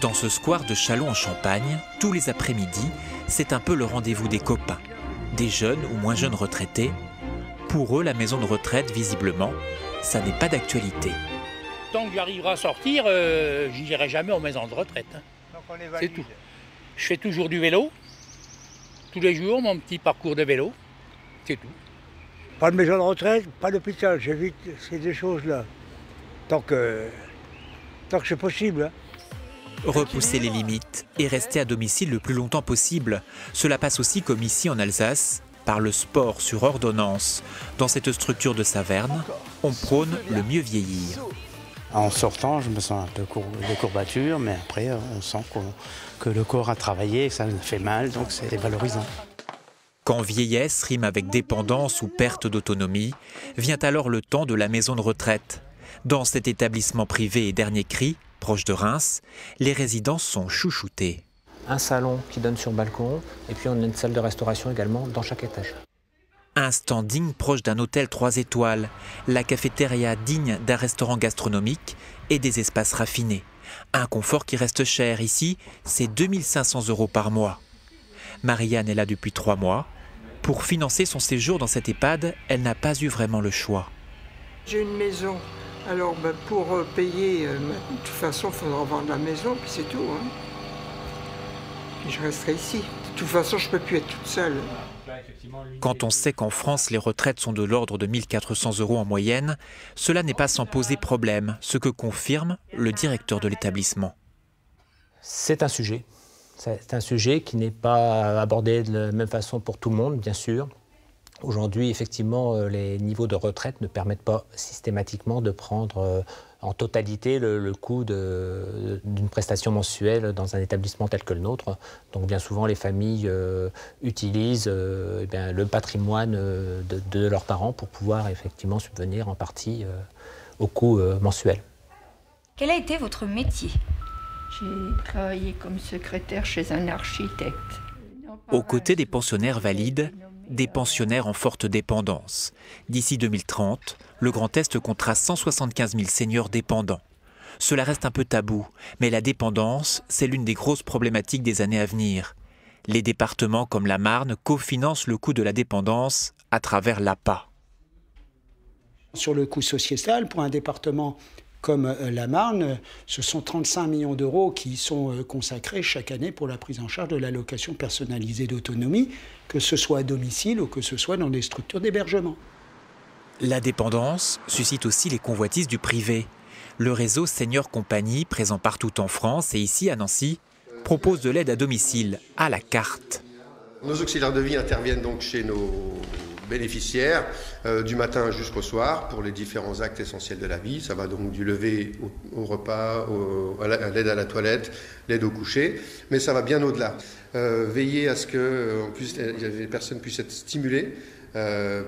Dans ce square de Châlons en Champagne, tous les après-midi, c'est un peu le rendez-vous des copains, des jeunes ou moins jeunes retraités. Pour eux, la maison de retraite, visiblement, ça n'est pas d'actualité. Tant que j'arriverai à sortir, je n'irai jamais aux maisons de retraite. C'est tout. Je fais toujours du vélo, tous les jours, mon petit parcours de vélo, c'est tout. Pas de maison de retraite, pas d'hôpital, j'évite ces deux choses-là. Tant que c'est possible. Hein. Repousser les limites et rester à domicile le plus longtemps possible. Cela passe aussi, comme ici en Alsace, par le sport sur ordonnance. Dans cette structure de Saverne, on prône le mieux vieillir. En sortant, je me sens un peu de courbature, mais après, on sent que le corps a travaillé, que ça nous fait mal, donc c'est valorisant. Quand vieillesse rime avec dépendance ou perte d'autonomie, vient alors le temps de la maison de retraite. Dans cet établissement privé et dernier cri, proche de Reims, les résidents sont chouchoutés. Un salon qui donne sur balcon, et puis on a une salle de restauration également dans chaque étage. Un standing proche d'un hôtel 3 étoiles, la cafétéria digne d'un restaurant gastronomique et des espaces raffinés. Un confort qui reste cher ici, c'est 2 500 € par mois. Marianne est là depuis 3 mois. Pour financer son séjour dans cette EHPAD, elle n'a pas eu vraiment le choix. J'ai une maison, alors pour payer, de toute façon il faudra vendre la maison, puis c'est tout. Hein. Puis je resterai ici. De toute façon je ne peux plus être toute seule. Quand on sait qu'en France, les retraites sont de l'ordre de 1 400 € en moyenne, cela n'est pas sans poser problème, ce que confirme le directeur de l'établissement. C'est un sujet. C'est un sujet qui n'est pas abordé de la même façon pour tout le monde, bien sûr. Aujourd'hui, effectivement, les niveaux de retraite ne permettent pas systématiquement de prendre en totalité le coût d'une prestation mensuelle dans un établissement tel que le nôtre. Donc bien souvent, les familles utilisent le patrimoine de leurs parents pour pouvoir effectivement subvenir en partie au coût mensuel. Quel a été votre métier ? J'ai travaillé comme secrétaire chez un architecte. Aux côtés des pensionnaires valides, des pensionnaires en forte dépendance. D'ici 2030, le Grand Est comptera 175 000 seniors dépendants. Cela reste un peu tabou, mais la dépendance, c'est l'une des grosses problématiques des années à venir. Les départements comme la Marne cofinancent le coût de la dépendance à travers l'APA. Sur le coût sociétal, pour un département comme la Marne, ce sont 35 millions € qui sont consacrés chaque année pour la prise en charge de l'allocation personnalisée d'autonomie, que ce soit à domicile ou que ce soit dans des structures d'hébergement. La dépendance suscite aussi les convoitises du privé. Le réseau Senior Compagnie, présent partout en France et ici à Nancy, propose de l'aide à domicile à la carte. Nos auxiliaires de vie interviennent donc chez nos bénéficiaires du matin jusqu'au soir pour les différents actes essentiels de la vie. Ça va donc du lever au repas, à l'aide à la toilette, l'aide au coucher, mais ça va bien au-delà. Veiller à ce que les personnes puissent être stimulées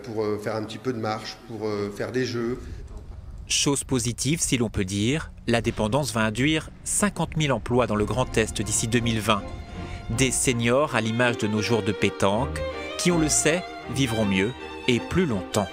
pour faire un petit peu de marche, pour faire des jeux. Chose positive, si l'on peut dire, la dépendance va induire 50 000 emplois dans le Grand Est d'ici 2020. Des seniors à l'image de nos joueurs de pétanque, qui, on le sait, vivront mieux et plus longtemps.